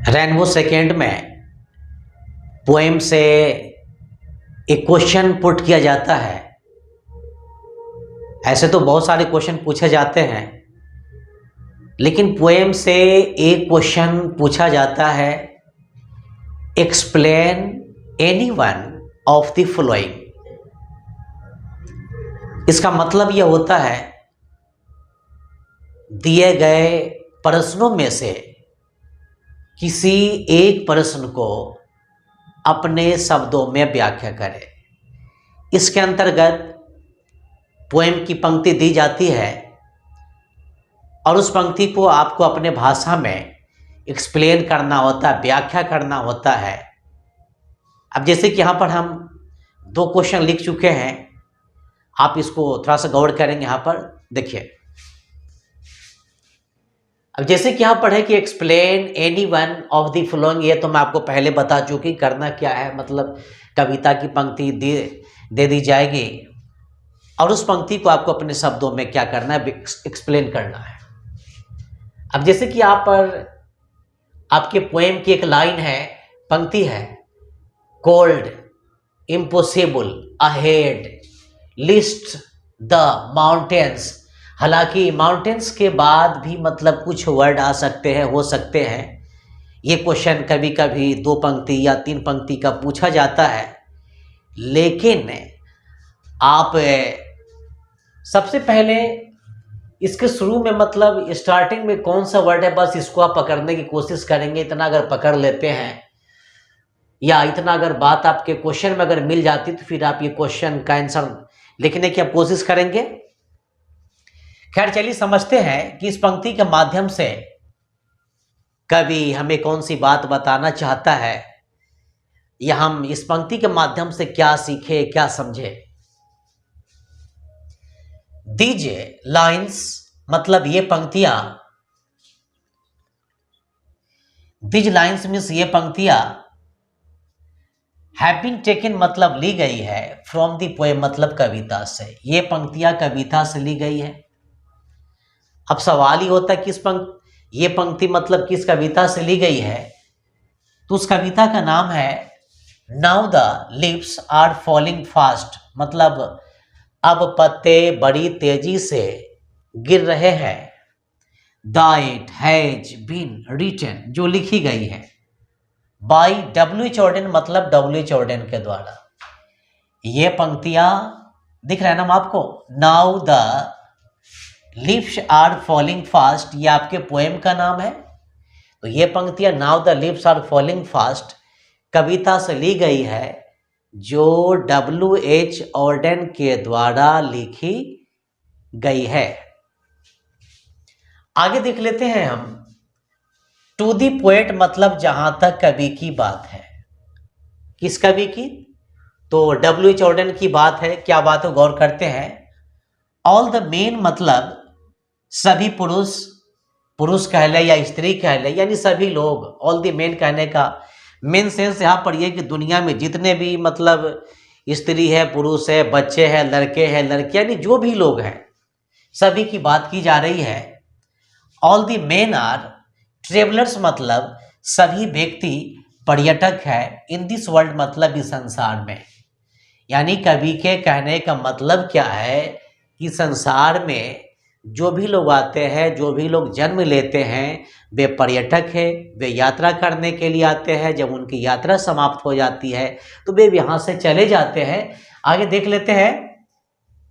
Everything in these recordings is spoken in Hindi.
रेनबो सेकेंड में पोएम से एक क्वेश्चन पुट किया जाता है। ऐसे तो बहुत सारे क्वेश्चन पूछे जाते हैं, लेकिन पोएम से एक क्वेश्चन पूछा जाता है, explain any one of the following. इसका मतलब यह होता है, दिए गए प्रश्नों में से किसी एक प्रश्न को अपने शब्दों में व्याख्या करें। इसके अंतर्गत पोएम की पंक्ति दी जाती है और उस पंक्ति को आपको अपने भाषा में एक्सप्लेन करना होता है, व्याख्या करना होता है। अब जैसे कि यहाँ पर हम दो क्वेश्चन लिख चुके हैं, आप इसको थोड़ा सा गौर करेंगे। यहाँ पर देखिए, अब जैसे कि यहाँ पर है कि explain any one of the following, ये तो मैं आपको पहले बता चुकी। करना क्या है, मतलब कविता की पंक्ति दे दी जाएगी और उस पंक्ति को आपको अपने शब्दों में क्या करना है, एक्सप्लेन करना है। अब जैसे कि यहाँ पर आपके पोएम की एक लाइन है, पंक्ति है, cold impossible ahead list the mountains. हालांकि माउंटेन्स के बाद भी मतलब कुछ वर्ड आ सकते हैं, हो सकते हैं। ये क्वेश्चन कभी कभी दो पंक्ति या तीन पंक्ति का पूछा जाता है, लेकिन आप सबसे पहले इसके शुरू में मतलब स्टार्टिंग में कौन सा वर्ड है, बस इसको आप पकड़ने की कोशिश करेंगे। इतना अगर पकड़ लेते हैं या इतना अगर बात आपके क्वेश्चन में अगर मिल जाती, तो फिर आप ये क्वेश्चन का आंसर लिखने की आप कोशिश करेंगे। खैर चलिए समझते हैं कि इस पंक्ति के माध्यम से कवि हमें कौन सी बात बताना चाहता है, या हम इस पंक्ति के माध्यम से क्या सीखे, क्या समझे। दीजिए लाइन्स मतलब ये पंक्तियां, दीज लाइन्स मीन्स ये पंक्तियां हैव बीन टेकन मतलब ली गई है, फ्रॉम द पोएम मतलब कविता से। ये पंक्तियां कविता से ली गई है। अब सवाल ही होता है कि ये पंक्ति मतलब किस कविता से ली गई है, तो उस कविता का नाम है now the leaves are falling fast, मतलब अब पत्ते बड़ी तेजी से गिर रहे हैं। The it has been written, जो लिखी गई है, बाय W.H. Auden मतलब W.H. Auden के द्वारा। ये पंक्तियां दिख रहा है ना आपको, now the leaves are falling fast, ये आपके पोएम का नाम है। तो ये पंक्तियां now the leaves are falling fast कविता से ली गई है, जो W.H. Auden के द्वारा लिखी गई है। आगे देख लेते हैं हम, टू दी पोएट मतलब जहां तक कवि की बात है। किस कवि की, तो W.H. Auden की बात है। क्या बात है, गौर करते हैं। ऑल द मेन मतलब सभी पुरुष, पुरुष कह ले या स्त्री कह ले, यानी सभी लोग। ऑल द मेन कहने का मेन सेंस यहाँ पर यह कि दुनिया में जितने भी मतलब स्त्री है, पुरुष है, बच्चे हैं, लड़के हैं, लड़कियां, यानी जो भी लोग हैं, सभी की बात की जा रही है। All the men are travellers मतलब सभी व्यक्ति पर्यटक है, इन दिस वर्ल्ड मतलब इस संसार में। यानी कवि के कहने का मतलब क्या है कि संसार में जो भी लोग आते हैं, जो भी लोग जन्म लेते हैं, वे पर्यटक है, वे यात्रा करने के लिए आते हैं। जब उनकी यात्रा समाप्त हो जाती है तो वे यहाँ से चले जाते हैं। आगे देख लेते हैं,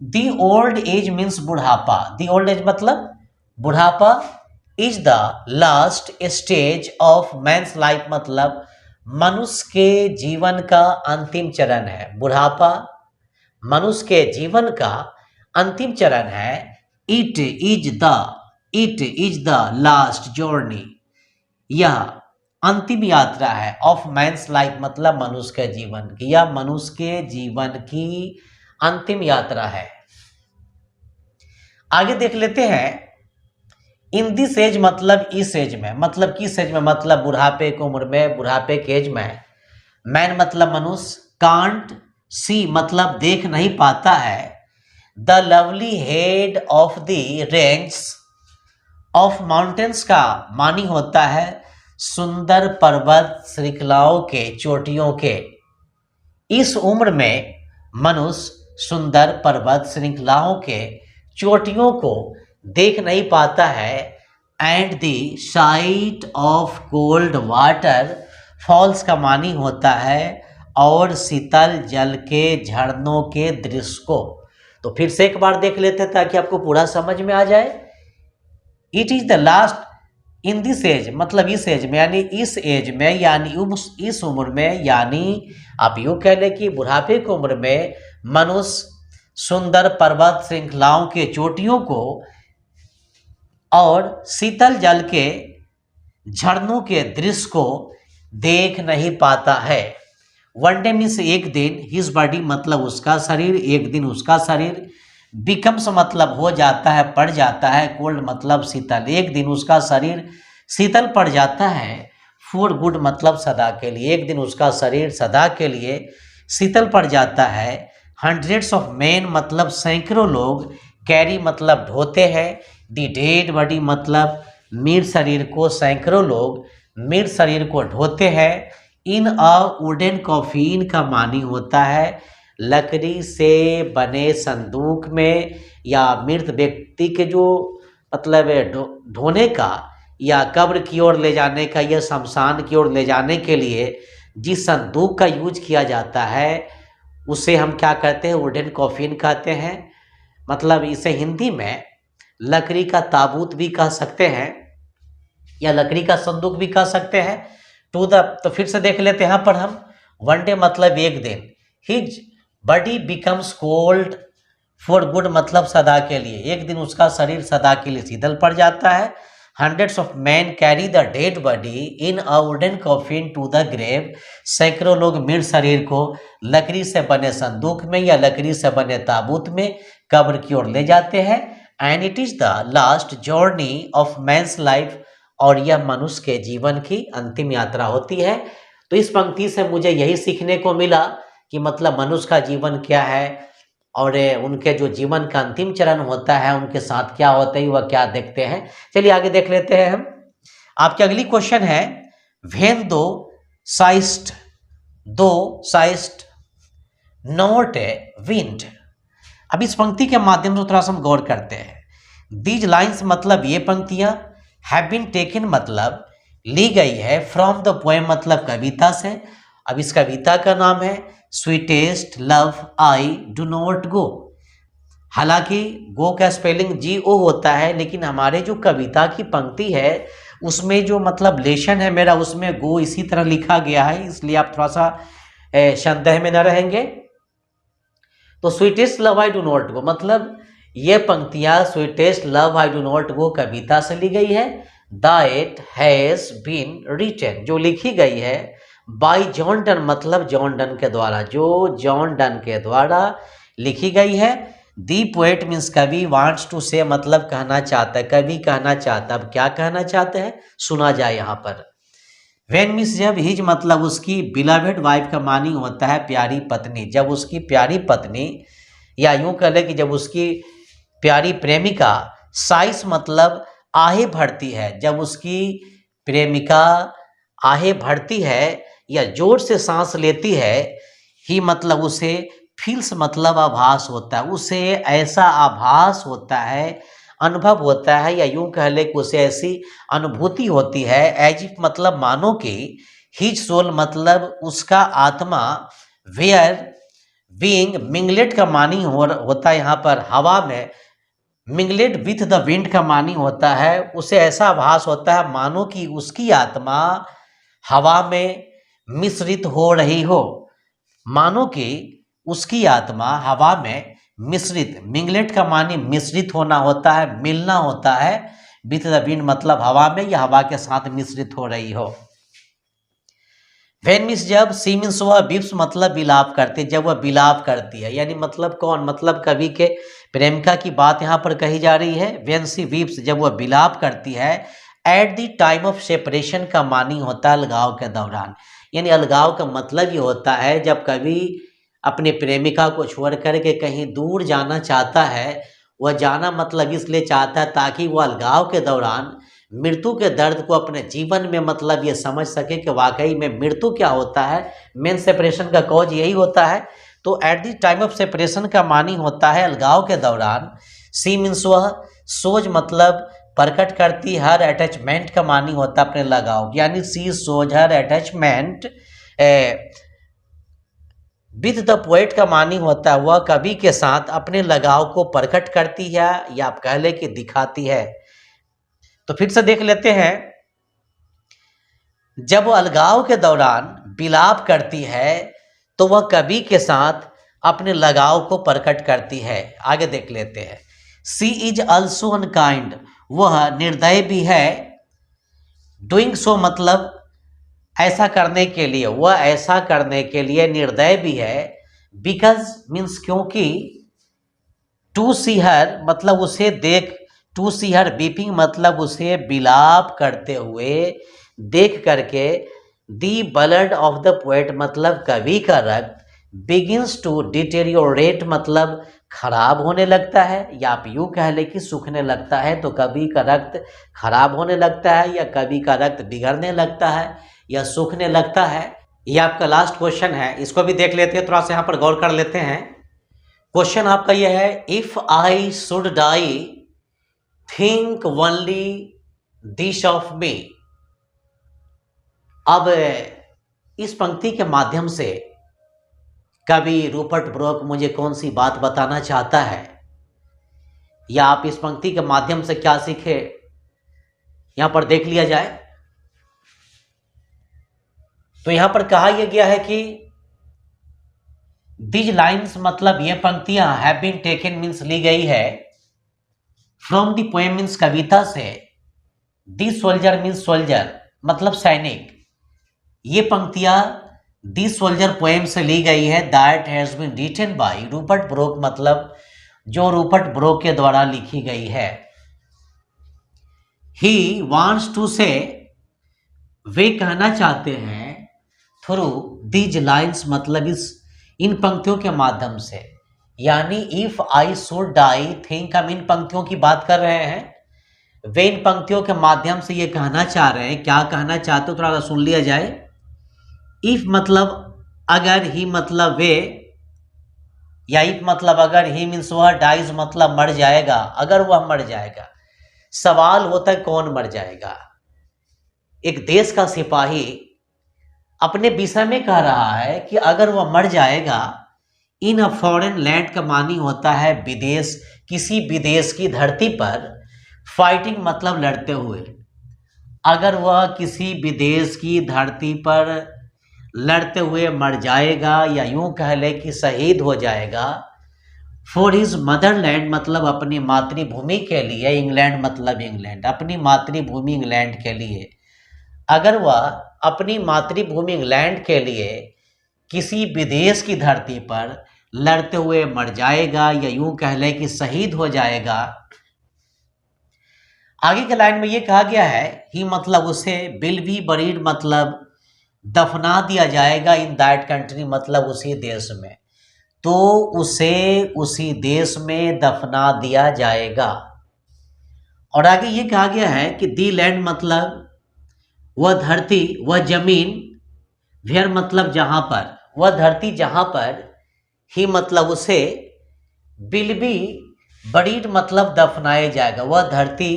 दी ओल्ड एज मीन्स बुढ़ापा। दी ओल्ड एज मतलब बुढ़ापा, is the last stage of man's life मतलब मनुष्य के जीवन का अंतिम चरण है। बुढ़ापा मनुष्य के जीवन का अंतिम चरण है। It is the last journey, यह अंतिम यात्रा है। ऑफ मैंस लाइफ मतलब मनुष्य के जीवन की, या मनुष्य के जीवन की अंतिम यात्रा है। आगे देख लेते हैं, इन दिस एज मतलब इस एज में, मतलब किस एज में, मतलब बुढ़ापे की उम्र में, बुढ़ापे के एज में। मैन मतलब मनुष्य, कांट सी मतलब देख नहीं पाता है, the lovely head of the range of mountains का मानी होता है सुंदर पर्वत श्रृंखलाओं के चोटियों के। इस उम्र में मनुष्य सुंदर पर्वत श्रृंखलाओं के चोटियों को देख नहीं पाता है। And the site of cold water falls का मानी होता है और शीतल जल के झरनों के दृश्य को। तो फिर से एक बार देख लेते हैं ताकि आपको पूरा समझ में आ जाए। It is the last in this age, मतलब इस एज में, यानी इस एज में, यानी इस उम्र में, यानी आप यूँ कह लें कि बुढ़ापे की उम्र में मनुष्य सुंदर पर्वत श्रृंखलाओं के चोटियों को और शीतल जल के झरनों के दृश्य को देख नहीं पाता है। वन डे मीन्स एक दिन, हिज बॉडी मतलब उसका शरीर, एक दिन उसका शरीर, बिकम्स मतलब हो जाता है, पड़ जाता है, कोल्ड मतलब शीतल, एक दिन उसका शरीर शीतल पड़ जाता है, फॉर गुड मतलब सदा के लिए, एक दिन उसका शरीर सदा के लिए शीतल पड़ जाता है। हंड्रेड्स ऑफ मैन मतलब सैकड़ों लोग, कैरी मतलब ढोते हैं, दी डेड बॉडी मतलब मृत शरीर को सैकड़ों लोग मृत शरीर को ढोते हैं। इन अ वुडन कॉफिन का मानी होता है लकड़ी से बने संदूक में, या मृत व्यक्ति के जो मतलब ढोने का या कब्र की ओर ले जाने का या शमशान की ओर ले जाने के लिए जिस संदूक का यूज किया जाता है उसे हम क्या कहते हैं, वुडन कॉफिन कहते हैं। मतलब इसे हिंदी में लकड़ी का ताबूत भी कह सकते हैं या लकड़ी का संदूक भी कह सकते हैं। तो फिर से देख लेते हैं यहाँ पर हम। वन डे मतलब एक दिन, his body becomes cold for good मतलब सदा के लिए, एक दिन उसका शरीर सदा के लिए शीतल पड़ जाता है। Hundreds of man carry the dead body in a wooden coffin to the grave, सैकड़ों लोग मृत शरीर को लकड़ी से बने संदूक में या लकड़ी से बने ताबूत में कब्र की ओर ले जाते हैं। And it is the last journey of man's life, और यह मनुष्य के जीवन की अंतिम यात्रा होती है। तो इस पंक्ति से मुझे यही सीखने को मिला कि मतलब मनुष्य का जीवन क्या है और उनके जो जीवन का अंतिम चरण होता है उनके साथ क्या होता है, वह क्या देखते हैं। चलिए आगे देख लेते हैं हम। आपकी अगली क्वेश्चन है, व्हेन दो साइस्ट नॉट ए विंड। अब इस पंक्ति के माध्यम से थोड़ा सा हम गौर करते हैं। दीज लाइन्स मतलब ये पंक्तियां, हैव बीन टेकन मतलब ली गई है, फ्रॉम द पोएम मतलब कविता से। अब इस कविता का नाम है sweetest love I do not गो। हालांकि गो का स्पेलिंग GO होता है, लेकिन हमारे जो कविता की पंक्ति है उसमें जो मतलब लेशन है मेरा, उसमें गो इसी तरह लिखा गया है, इसलिए आप थोड़ा सा संदेह में न रहेंगे। तो sweetest love I do not go मतलब ये पंक्तियां sweetest love I do not go कविता से ली गई है। दैट हैज बीन रिटन जो लिखी गई है, बाय जॉन डन मतलब जॉन डन के द्वारा, जो जॉन डन के द्वारा लिखी गई है। दी पोएट मीन्स कवि, वांट्स टू से मतलब कहना चाहता है, कवि कहना चाहता है। अब क्या कहना चाहते हैं सुना जाए यहाँ पर। वेन मीन्स जब, हिज मतलब उसकी, बिलवेड वाइफ का मानी होता है प्यारी पत्नी, जब उसकी प्यारी पत्नी, या यूं कह ले कि जब उसकी प्यारी प्रेमिका, साइस मतलब आहे भरती है, जब उसकी प्रेमिका आहे भरती है या जोर से सांस लेती है, ही मतलब उसे, फील्स मतलब आभास होता है, उसे ऐसा आभास होता है, अनुभव होता है, या यूं कह ले कि उसे ऐसी अनुभूति होती है, एज इफ मतलब मानो कि, हिज सोल मतलब उसका आत्मा, वेयर बीइंग मिंगलेट का मानी होता है यहाँ पर हवा में, मिंगलेट विथ द विंड का मानी होता है, उसे ऐसा आभास होता है मानो कि उसकी आत्मा हवा में मिश्रित हो रही हो, मानो कि उसकी आत्मा हवा में मिश्रित, मिंगलेट का मानी मिश्रित होना होता है, मिलना होता है, विथ द विंड मतलब हवा में या हवा के साथ मिश्रित हो रही हो। वेन मीन्स जब, सी मीन्स वह, बिप्स मतलब विलाप करती, जब वह विलाप करती है, यानी मतलब कौन, मतलब कवि के प्रेमिका की बात यहाँ पर कही जा रही है। वेन सी वीप्स जब वह विलाप करती है, at the time of separation का मानी होता है अलगाव के दौरान, यानी अलगाव का मतलब ये होता है जब कवि अपने प्रेमिका को छोड़ करके कहीं दूर जाना चाहता है, वह जाना मतलब इसलिए चाहता है ताकि वह अलगाव के दौरान मृत्यु के दर्द को अपने जीवन में मतलब ये समझ सके कि वाकई में मृत्यु क्या होता है, मेन सेपरेशन का कॉज यही होता है। तो at the time of separation का मानी होता है अलगाव के दौरान। सी मीन्स वह, सोज मतलब प्रकट करती, हर अटैचमेंट का मानी होता है अपने लगाव, यानी सी सोज हर अटैचमेंट विद द पोएट का मानी होता है वह कवि के साथ अपने लगाव को प्रकट करती है या आप कह ले कि दिखाती है। तो फिर से देख लेते हैं, जब वो अलगाव के दौरान विलाप करती है तो वह कवि के साथ अपने लगाव को प्रकट करती है। आगे देख लेते हैं, सी इज ऑल्सो अनकाइंड, वह निर्दय भी है। डूइंग सो मतलब ऐसा करने के लिए, वह ऐसा करने के लिए निर्दय भी है। बिकॉज मीन्स क्योंकि, टू सी हर मतलब उसे देख, टू सी हर वीपिंग मतलब उसे विलाप करते हुए देख करके, the blood of the poet मतलब कवि का रक्त, बिगिंस टू डिटेरियोरेट मतलब खराब होने लगता है, या आप यूँ कह ले कि सूखने लगता है। तो कवि का रक्त खराब होने लगता है, या कवि का रक्त बिगड़ने लगता है, या सूखने लगता है। ये आपका लास्ट क्वेश्चन है, इसको भी देख लेते हैं, थोड़ा सा यहाँ पर गौर कर लेते हैं। क्वेश्चन आपका यह है, if I should die think only this of me. अब इस पंक्ति के माध्यम से कवि रूपर्ट ब्रूक मुझे कौन सी बात बताना चाहता है, या आप इस पंक्ति के माध्यम से क्या सीखे, यहां पर देख लिया जाए। तो यहां पर कहा यह गया है कि दीज लाइन्स मतलब ये पंक्तियां हैव बीन टेकन मीन्स ली गई है, फ्रॉम द पोएम मीन्स कविता से, दी सोल्जर मीन्स सोल्जर मतलब सैनिक। ये पंक्तियां दी सोल्जर पोएम से ली गई है, that has been written by Rupert Brooke मतलब जो रूपर्ट ब्रूक के द्वारा लिखी गई है। ही वांट्स टू से, वे कहना चाहते हैं, थ्रू दीज लाइन्स मतलब इन पंक्तियों के माध्यम से, यानी if I should die think, हम इन पंक्तियों की बात कर रहे हैं। वे इन पंक्तियों के माध्यम से ये कहना चाह रहे हैं, क्या कहना चाहते हो थोड़ा सा सुन लिया जाए। इफ मतलब अगर, ही मतलब वे, या इफ मतलब अगर, ही मीन्स वह, डाइज मतलब मर जाएगा, अगर वह मर जाएगा। सवाल होता है कौन मर जाएगा। एक देश का सिपाही अपने विषय में कह रहा है कि अगर वह मर जाएगा, इन अ फॉरेन लैंड का मानी होता है विदेश, किसी विदेश की धरती पर, फाइटिंग मतलब लड़ते हुए। अगर वह किसी विदेश की धरती पर लड़ते हुए मर जाएगा, या यूं कह ले कि शहीद हो जाएगा, फॉर हिज मदरलैंड मतलब अपनी मातृभूमि के लिए, इंग्लैंड मतलब इंग्लैंड, अपनी मातृभूमि इंग्लैंड के लिए। अगर वह अपनी मातृभूमि इंग्लैंड के लिए किसी विदेश की धरती पर लड़ते हुए मर जाएगा, या यूं कह ले कि शहीद हो जाएगा। आगे के लाइन में ये कहा गया है, ही मतलब उसे, विल बी बरीड मतलब दफना दिया जाएगा, इन दैट कंट्री मतलब उसी देश में, तो उसे उसी देश में दफना दिया जाएगा। और आगे ये कहा गया है कि दी लैंड मतलब वह धरती, वह जमीन, वेयर मतलब जहां पर, वह धरती जहां पर, ही मतलब उसे, विल बी बरीड मतलब दफनाया जाएगा, वह धरती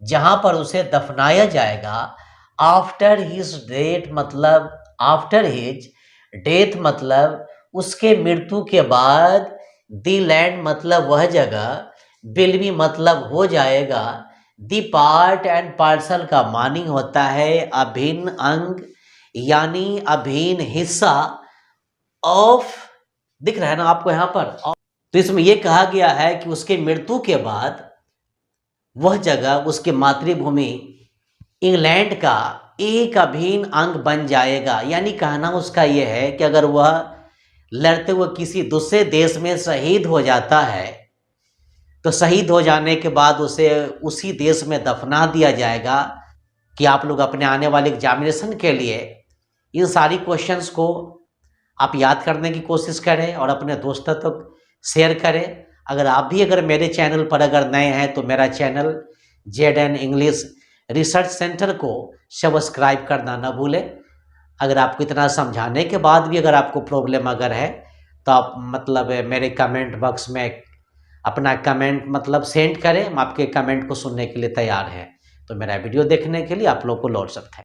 जहां पर उसे दफनाया जाएगा। आफ्टर हिज डेथ मतलब, आफ्टर हिज डेथ मतलब उसके मृत्यु के बाद, दी लैंड मतलब वह जगह, विल बी मतलब हो जाएगा, दी पार्ट एंड पार्सल का मानी होता है अभिन्न अंग, यानी अभिन्न हिस्सा ऑफ, दिख रहा है ना आपको यहाँ पर। तो इसमें यह कहा गया है कि उसके मृत्यु के बाद वह जगह, उसके मातृभूमि इंग्लैंड का एक अभिन्न अंग बन जाएगा। यानी कहना उसका यह है कि अगर वह लड़ते हुए किसी दूसरे देश में शहीद हो जाता है, तो शहीद हो जाने के बाद उसे उसी देश में दफना दिया जाएगा। कि आप लोग अपने आने वाले एग्जामिनेशन के लिए इन सारी क्वेश्चंस को आप याद करने की कोशिश करें और अपने दोस्तों तक शेयर करें। अगर आप भी अगर मेरे चैनल पर अगर नए हैं तो मेरा channel JN English research centre को सब्सक्राइब करना ना भूलें। अगर आपको इतना समझाने के बाद भी अगर आपको प्रॉब्लम अगर है तो आप मतलब मेरे कमेंट बॉक्स में अपना कमेंट मतलब सेंड करें, हम आपके कमेंट को सुनने के लिए तैयार हैं। तो मेरा वीडियो देखने के लिए आप लोग को लौट सकते हैं।